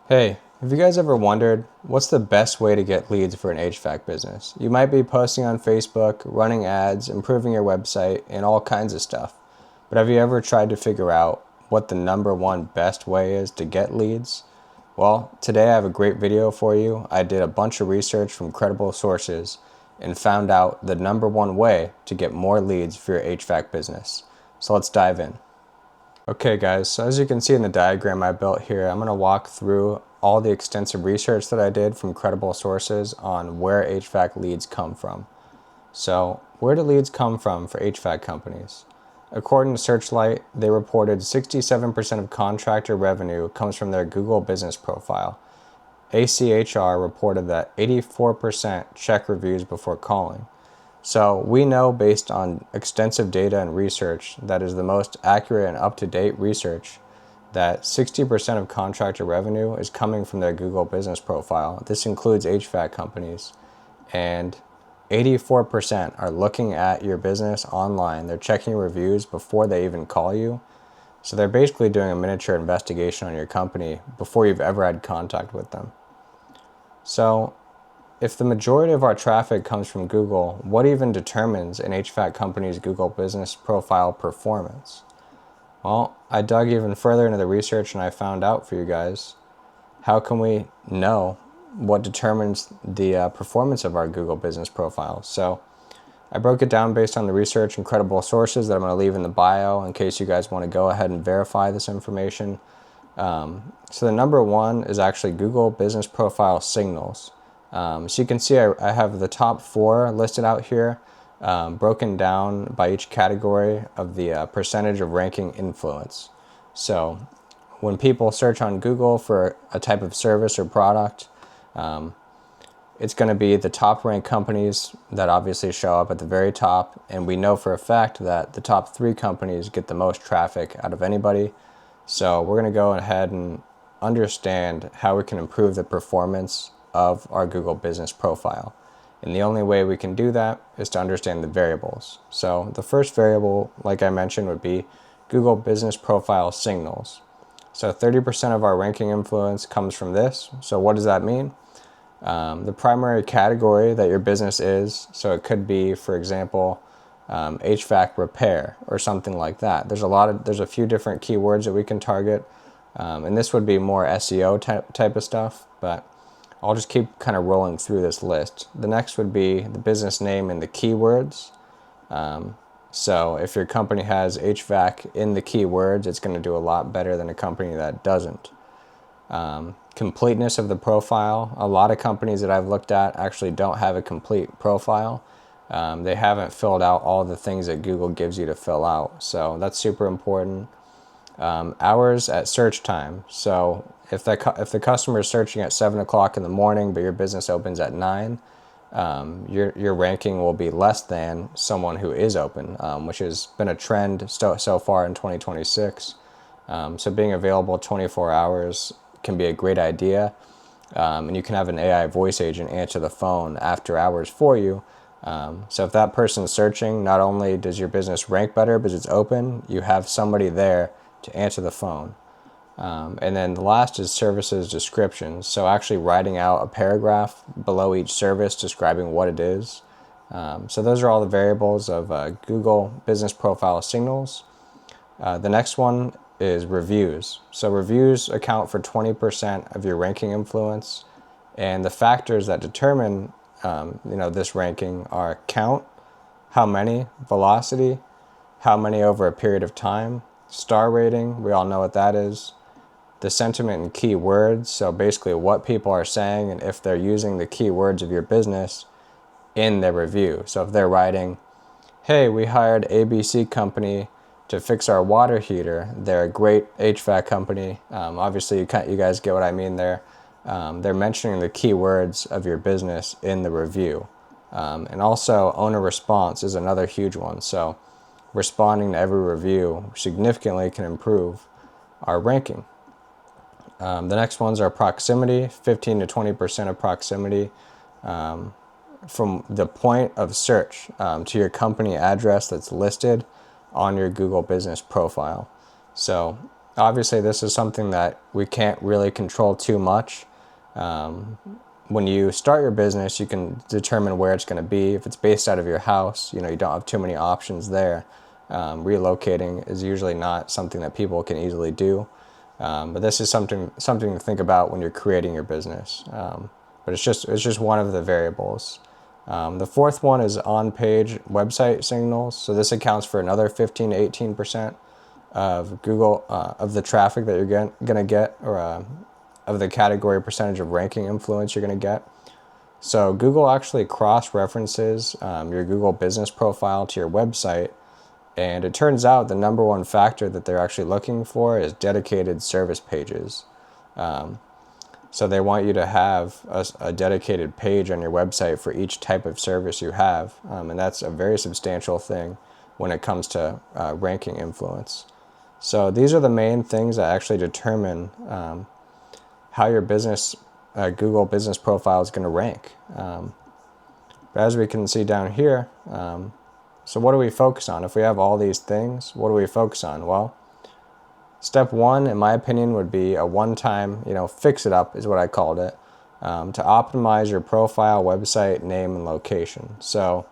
Hey, have you guys ever wondered what's the best way to get leads for an HVAC business? You might be posting on Facebook, running ads, improving your website, and all kinds of stuff. But have you ever tried to figure out what the number one best way is to get leads? Well, today I have a great video for you. I did a bunch of research from credible sources and found out the number one way to get more leads for your HVAC business. So let's dive in. Okay guys, so as you can see in the diagram I built here, I'm going to walk through all the extensive research that I did from credible sources on where HVAC leads come from. So where do leads come from for HVAC companies? According to Searchlight, they reported 67% of contractor revenue comes from their Google business profile. achr reported that 84% check reviews before calling. So we know based on extensive data and research that is the most accurate and up-to-date research that 60% of contractor revenue is coming from their Google business profile. This includes HVAC companies. And 84% are looking at your business online. They're checking reviews before they even call you. So they're basically doing a miniature investigation on your company before you've ever had contact with them. So if the majority of our traffic comes from Google, what even determines an HVAC company's Google business profile performance? Well, I dug even further into the research and I found out for you guys, how can we know what determines the performance of our Google business profile? So I broke it down based on the research and credible sources that I'm going to leave in the bio in case you guys want to go ahead and verify this information. So the number one is actually Google business profile signals. So you can see I have the top four listed out here, broken down by each category of the percentage of ranking influence. So when people search on Google for a type of service or product, it's going to be the top ranked companies that obviously show up at the very top. And we know for a fact that the top three companies get the most traffic out of anybody. So we're going to go ahead and understand how we can improve the performance of our Google business profile. And the only way we can do that is to understand the variables. So the first variable, like I mentioned, would be Google business profile signals. So 30% of our ranking influence comes from this. So what does that mean? The primary category that your business is, so it could be, for example, HVAC repair or something like that. There's a few different keywords that we can target, and this would be more SEO type of stuff, but I'll just keep kind of rolling through this list. The next would be the business name and the keywords. So if your company has HVAC in the keywords, it's going to do a lot better than a company that doesn't. Completeness of the profile. A lot of companies that I've looked at actually don't have a complete profile. They haven't filled out all the things that Google gives you to fill out. So that's super important. Hours at search time. So if the customer is searching at 7 o'clock in the morning, but your business opens at 9, your ranking will be less than someone who is open, which has been a trend so far in 2026. So being available 24 hours can be a great idea. And you can have an AI voice agent answer the phone after hours for you. So if that person's searching, not only does your business rank better because it's open, you have somebody there to answer the phone. And then the last is services descriptions. So actually writing out a paragraph below each service describing what it is. So those are all the variables of Google business profile signals. The next one is reviews. So reviews account for 20% of your ranking influence. And the factors that determine this ranking are count, how many, velocity, how many over a period of time, star rating, we all know what that is, the sentiment and keywords, so basically what people are saying and if they're using the keywords of your business in their review. So if they're writing, hey, we hired ABC company to fix our water heater, they're a great HVAC company. Obviously, you guys get what I mean there. They're mentioning the keywords of your business in the review. And also owner response is another huge one. So responding to every review significantly can improve our ranking. The next ones are proximity, 15 to 20% of proximity from the point of search to your company address that's listed on your Google business profile. So Obviously, this is something that we can't really control too much. When you start your business, you can determine where it's going to be. If it's based out of your house, you don't have too many options there. Relocating is usually not something that people can easily do. But this is something to think about when you're creating your business. But it's just one of the variables. The fourth one is on-page website signals. So this accounts for another 15 to 18% of Google of the traffic that you're gonna get, or of the category percentage of ranking influence you're gonna get. So Google actually cross-references your Google business profile to your website, and it turns out the number one factor that they're actually looking for is dedicated service pages. So they want you to have a dedicated page on your website for each type of service you have, and that's a very substantial thing when it comes to ranking influence. So these are the main things that actually determine how your business Google business profile is going to rank. But as we can see down here, so what do we focus on? If we have all these things, what do we focus on? Well, step one, in my opinion, would be a one-time, fix it up is what I called it, to optimize your profile, website, name, and location. So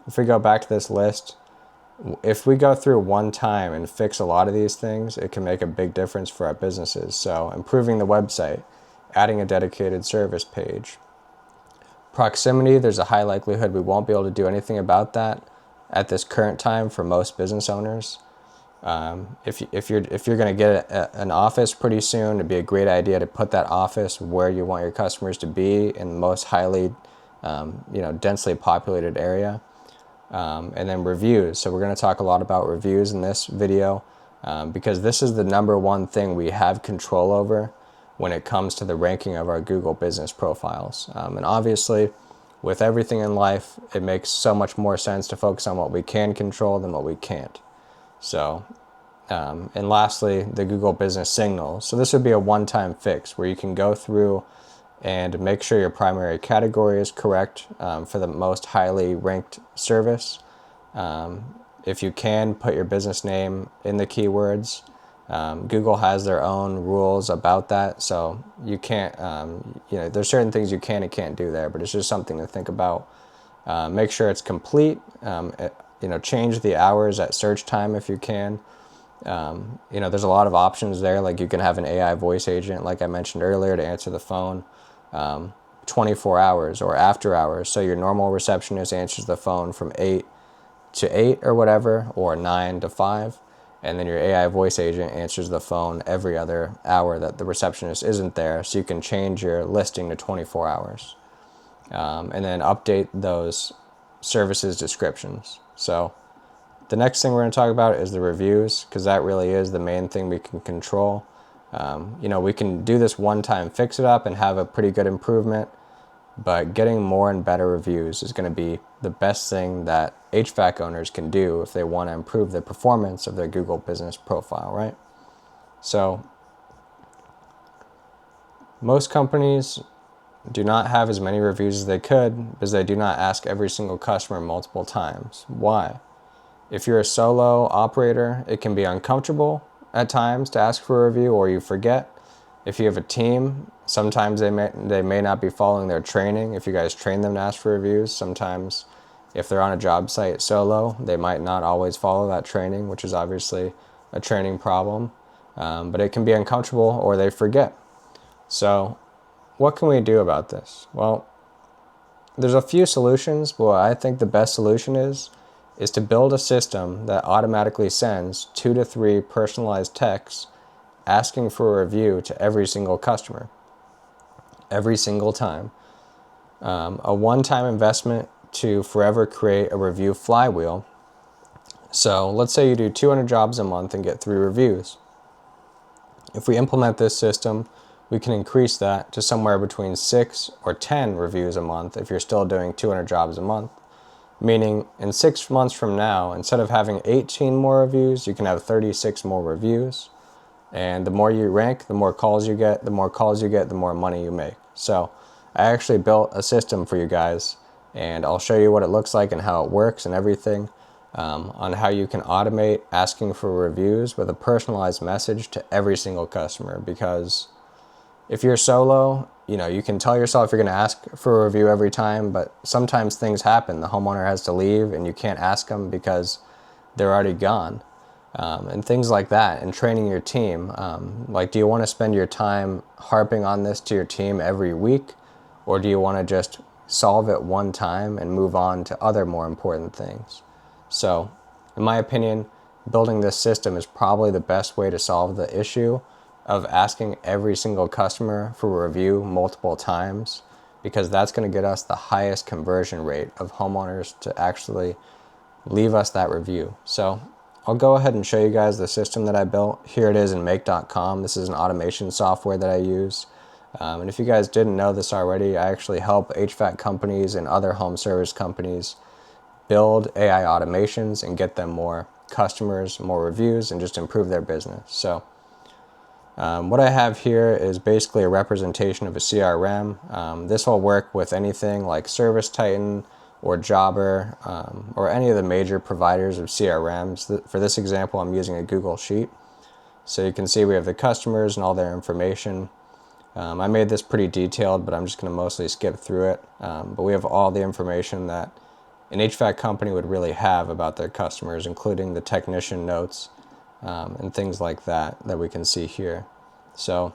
if we go back to this list, if we go through one time and fix a lot of these things, it can make a big difference for our businesses. So improving the website, adding a dedicated service page. Proximity, there's a high likelihood we won't be able to do anything about that at this current time for most business owners. If you're going to get an office pretty soon, it'd be a great idea to put that office where you want your customers to be, in the most highly, densely populated area. And then reviews. So we're going to talk a lot about reviews in this video, because this is the number one thing we have control over when it comes to the ranking of our Google business profiles. And obviously, with everything in life, it makes so much more sense to focus on what we can control than what we can't. So, and lastly, the Google business signals. So this would be a one-time fix where you can go through and make sure your primary category is correct for the most highly ranked service. If you can, put your business name in the keywords. Google has their own rules about that, so you can't, there's certain things you can and can't do there, but it's just something to think about. Make sure it's complete. Change the hours at search time if you can. There's a lot of options there, like you can have an AI voice agent, like I mentioned earlier, to answer the phone 24 hours or after hours. So your normal receptionist answers the phone from 8 to 8 or whatever, or 9 to 5. And then your AI voice agent answers the phone every other hour that the receptionist isn't there. So you can change your listing to 24 hours. And then update those services descriptions. So the next thing we're going to talk about is the reviews, because that really is the main thing we can control. We can do this one time, fix it up, and have a pretty good improvement. But getting more and better reviews is going to be the best thing that HVAC owners can do if they want to improve the performance of their Google business profile, right? So most companies do not have as many reviews as they could because they do not ask every single customer multiple times. Why? If you're a solo operator, it can be uncomfortable at times to ask for a review, or you forget. If you have a team, sometimes they may not be following their training. If you guys train them to ask for reviews, sometimes if they're on a job site solo, they might not always follow that training, which is obviously a training problem. But it can be uncomfortable, or they forget. So what can we do about this? Well, there's a few solutions, but what I think the best solution is to build a system that automatically sends 2 to 3 personalized texts asking for a review to every single customer, every single time. A one-time investment to forever create a review flywheel. So let's say you do 200 jobs a month and get 3 reviews. If we implement this system, we can increase that to somewhere between 6 or 10 reviews a month if you're still doing 200 jobs a month. Meaning, in 6 months from now, instead of having 18 more reviews, you can have 36 more reviews. And the more you rank, the more calls you get. The more calls you get, the more money you make. So I actually built a system for you guys, and I'll show you what it looks like and how it works and everything. on how you can automate asking for reviews with a personalized message to every single customer. Because if you're solo, you can tell yourself you're going to ask for a review every time, but sometimes things happen. The homeowner has to leave and you can't ask them because they're already gone. And things like that, and training your team. Like, do you want to spend your time harping on this to your team every week, or do you want to just solve it one time and move on to other more important things? So, in my opinion, building this system is probably the best way to solve the issue of asking every single customer for a review multiple times, because that's going to get us the highest conversion rate of homeowners to actually leave us that review. So I'll go ahead and show you guys the system that I built. Here it is in make.com. This is an automation software that I use. And if you guys didn't know this already, I actually help HVAC companies and other home service companies build AI automations and get them more customers, more reviews, and just improve their business. So what I have here is basically a representation of a CRM. This will work with anything like Service Titan or Jobber, or any of the major providers of CRMs. For this example, I'm using a Google Sheet. So you can see we have the customers and all their information. I made this pretty detailed, but I'm just going to mostly skip through it. But we have all the information that an HVAC company would really have about their customers, including the technician notes and things like that we can see here. So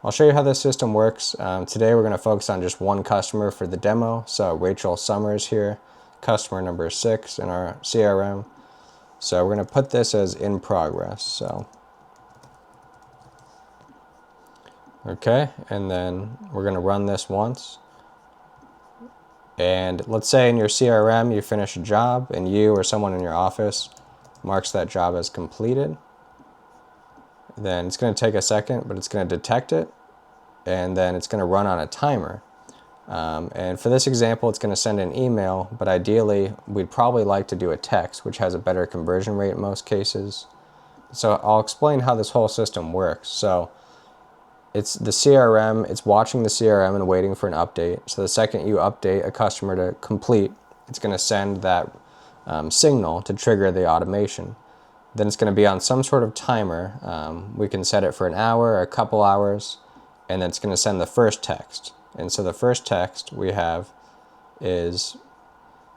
I'll show you how this system works. Today we're going to focus on just one customer for the demo. So Rachel Summers here, customer number 6 in our CRM. So we're going to put this as in progress. So okay, and then we're going to run this once. And let's say in your CRM you finish a job and you or someone in your office marks that job as completed. Then it's going to take a second, but it's going to detect it, and then it's going to run on a timer. And for this example, it's going to send an email, but ideally we'd probably like to do a text, which has a better conversion rate in most cases. So I'll explain how this whole system works. So it's the CRM, it's watching the CRM and waiting for an update. So the second you update a customer to complete, it's going to send that signal to trigger the automation. Then it's going to be on some sort of timer. We can set it for an hour or a couple hours, and then it's going to send the first text. And so the first text we have is,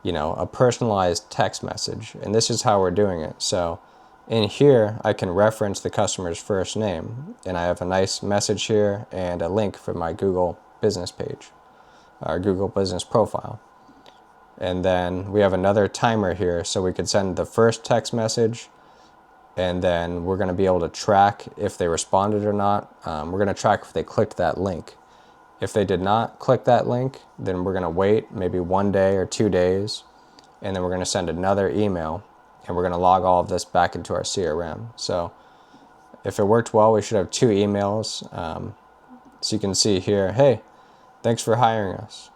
a personalized text message. And this is how we're doing it. So in here, I can reference the customer's first name, and I have a nice message here and a link for my Google business page, our Google business profile. And then we have another timer here, so we could send the first text message, and then we're going to be able to track if they responded or not. We're going to track if they clicked that link. If they did not click that link, then we're going to wait maybe 1 day or 2 days, and then we're going to send another email, and we're going to log all of this back into our CRM. So if it worked well, we should have 2 emails. So you can see here, hey, thanks for hiring us.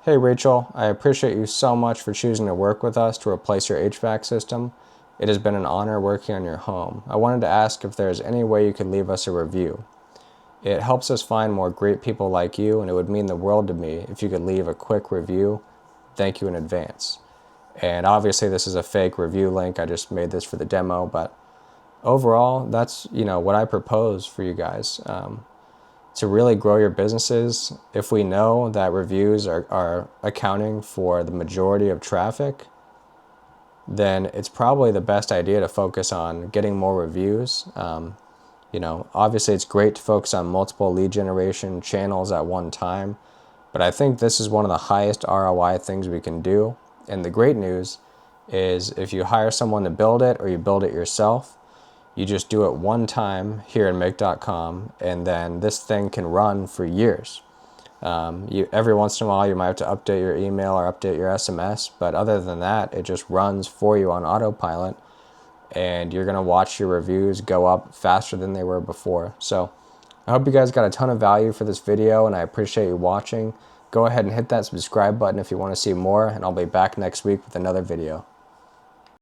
Hey Rachel, I appreciate you so much for choosing to work with us to replace your HVAC system. It has been an honor working on your home. I wanted to ask if there is any way you could leave us a review. It helps us find more great people like you, and it would mean the world to me if you could leave a quick review. Thank you in advance. And obviously this is a fake review link. I just made this for the demo, but overall, that's what I propose for you guys. To really grow your businesses, if we know that reviews are accounting for the majority of traffic, then it's probably the best idea to focus on getting more reviews. Obviously it's great to focus on multiple lead generation channels at one time, but I think this is one of the highest ROI things we can do. And the great news is if you hire someone to build it or you build it yourself, you just do it one time here in make.com, and then this thing can run for years. Every once in a while you might have to update your email or update your SMS, but other than that, it just runs for you on autopilot, and you're going to watch your reviews go up faster than they were before. So I hope you guys got a ton of value for this video, and I appreciate you watching. Go ahead and hit that subscribe button if you want to see more, and I'll be back next week with another video.